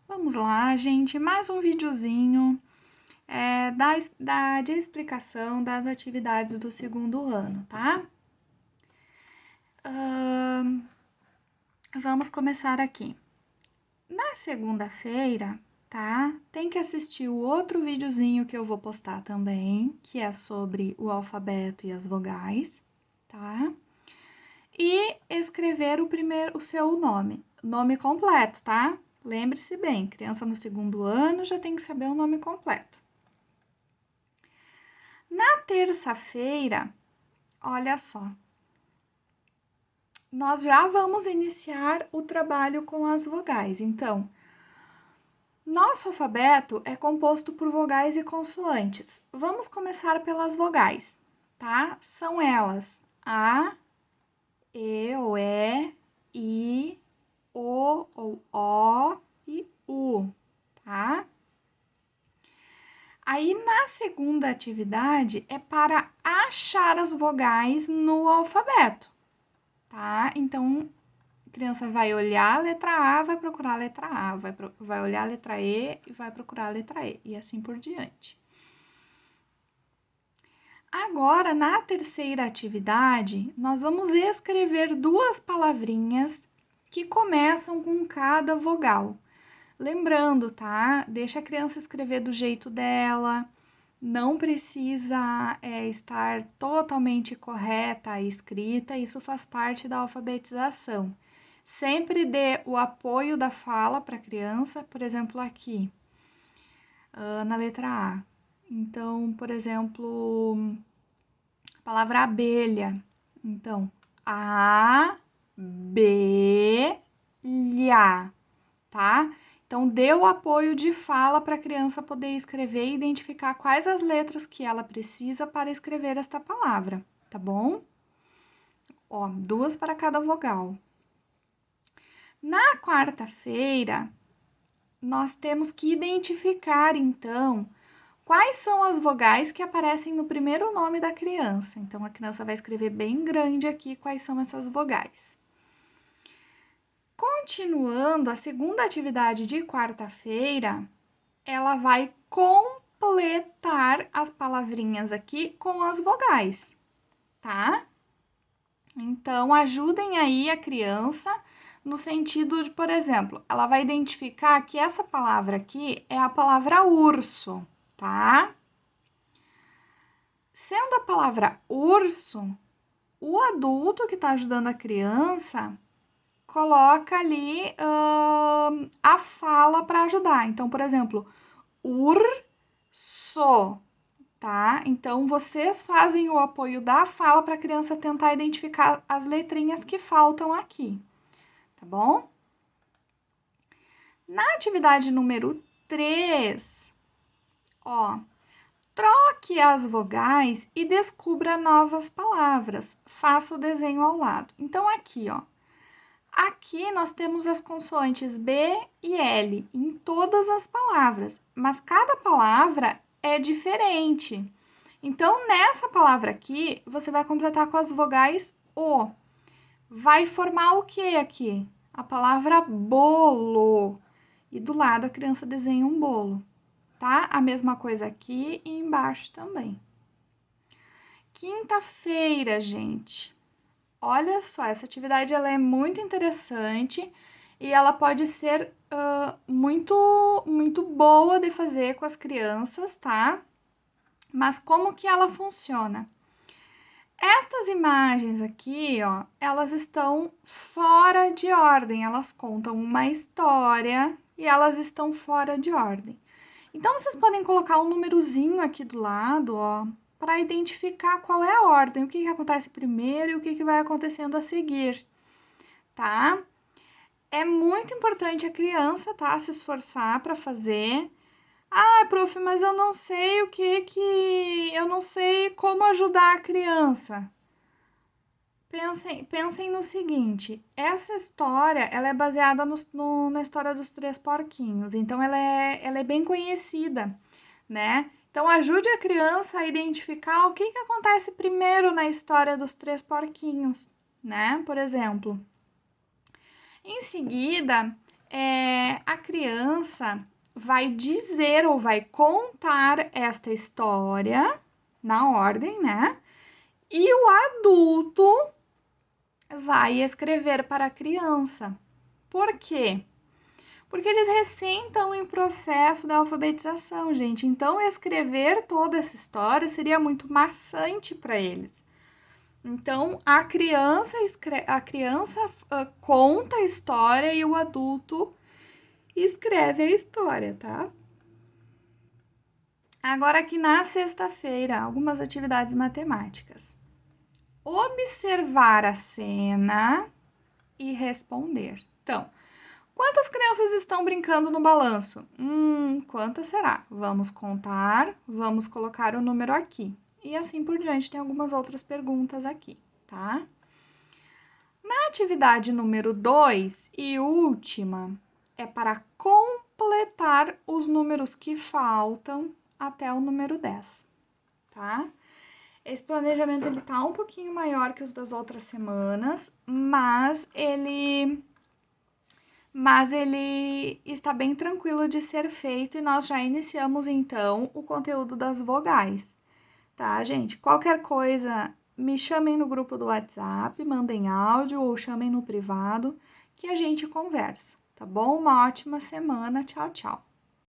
Vamos lá, gente, mais um videozinho de explicação das atividades do segundo ano, tá? Vamos começar aqui. Na segunda-feira, tá? Tem que assistir o outro videozinho que eu vou postar também, que é sobre o alfabeto e as vogais, tá? E escrever o seu nome completo, tá? Lembre-se bem, criança no segundo ano já tem que saber o nome completo. Na terça-feira, olha só, nós já vamos iniciar o trabalho com as vogais. Então, nosso alfabeto é composto por vogais e consoantes. Vamos começar pelas vogais, tá? São elas A, E ou E, I, O ou O e U, tá? Aí, na segunda atividade, é para achar as vogais no alfabeto, tá? Então, a criança vai olhar a letra A, vai procurar a letra A, vai olhar a letra E e vai procurar a letra E, e assim por diante. Agora, na terceira atividade, nós vamos escrever duas palavrinhas que começam com cada vogal. Lembrando, tá? Deixa a criança escrever do jeito dela, não precisa estar totalmente correta a escrita, isso faz parte da alfabetização. Sempre dê o apoio da fala para a criança, por exemplo, aqui, na letra A. Então, por exemplo, a palavra abelha. Então, abelha, tá? Então, dê o apoio de fala para a criança poder escrever e identificar quais as letras que ela precisa para escrever esta palavra, tá bom? Ó, duas para cada vogal. Na quarta-feira, nós temos que identificar, então, quais são as vogais que aparecem no primeiro nome da criança. Então, a criança vai escrever bem grande aqui quais são essas vogais. Continuando, a segunda atividade de quarta-feira, ela vai completar as palavrinhas aqui com as vogais, tá? Então, ajudem aí a criança no sentido de, por exemplo, ela vai identificar que essa palavra aqui é a palavra urso, tá? Sendo a palavra urso, o adulto que está ajudando a criança coloca ali a fala para ajudar. Então, por exemplo, urso, tá? Então, vocês fazem o apoio da fala para a criança tentar identificar as letrinhas que faltam aqui, tá bom? Na atividade número 3, ó, troque as vogais e descubra novas palavras. Faça o desenho ao lado. Então, aqui, ó, aqui nós temos as consoantes B e L em todas as palavras, mas cada palavra é diferente. Então, nessa palavra aqui, você vai completar com as vogais O. Vai formar o que aqui? A palavra bolo. E do lado a criança desenha um bolo, tá? A mesma coisa aqui e embaixo também. Quinta-feira, gente. Olha só, essa atividade ela é muito interessante e ela pode ser muito boa de fazer com as crianças, tá? Mas como que ela funciona? Estas imagens aqui, ó, elas estão fora de ordem, elas contam uma história e elas estão fora de ordem. Então, vocês podem colocar um númerozinho aqui do lado, ó, para identificar qual é a ordem, o que acontece primeiro e o que vai acontecendo a seguir, tá? É muito importante a criança, tá, se esforçar para fazer. Ah, prof, mas eu não sei eu não sei como ajudar a criança. Pensem no seguinte, essa história, ela é baseada na história dos três porquinhos, então ela é bem conhecida, né? Então ajude a criança a identificar o que acontece primeiro na história dos três porquinhos, né? Por exemplo. Em seguida, criança vai dizer ou vai contar esta história na ordem, né? E o adulto vai escrever para a criança. Por quê? Porque eles recém estão em processo de alfabetização, gente. Então, escrever toda essa história seria muito maçante para eles. Então, a criança conta a história e o adulto escreve a história, tá? Agora aqui na sexta-feira, algumas atividades matemáticas. Observar a cena e responder. Então, quantas crianças estão brincando no balanço? Quantas será? Vamos contar, vamos colocar o número aqui. E assim por diante, tem algumas outras perguntas aqui, tá? Na atividade número 2 e última, é para completar os números que faltam até o número 10, tá? Esse planejamento ele tá um pouquinho maior que os das outras semanas, mas ele está bem tranquilo de ser feito e nós já iniciamos então o conteúdo das vogais, tá, gente? Qualquer coisa, me chamem no grupo do WhatsApp, mandem áudio ou chamem no privado que a gente conversa, tá bom? Uma ótima semana, tchau, tchau.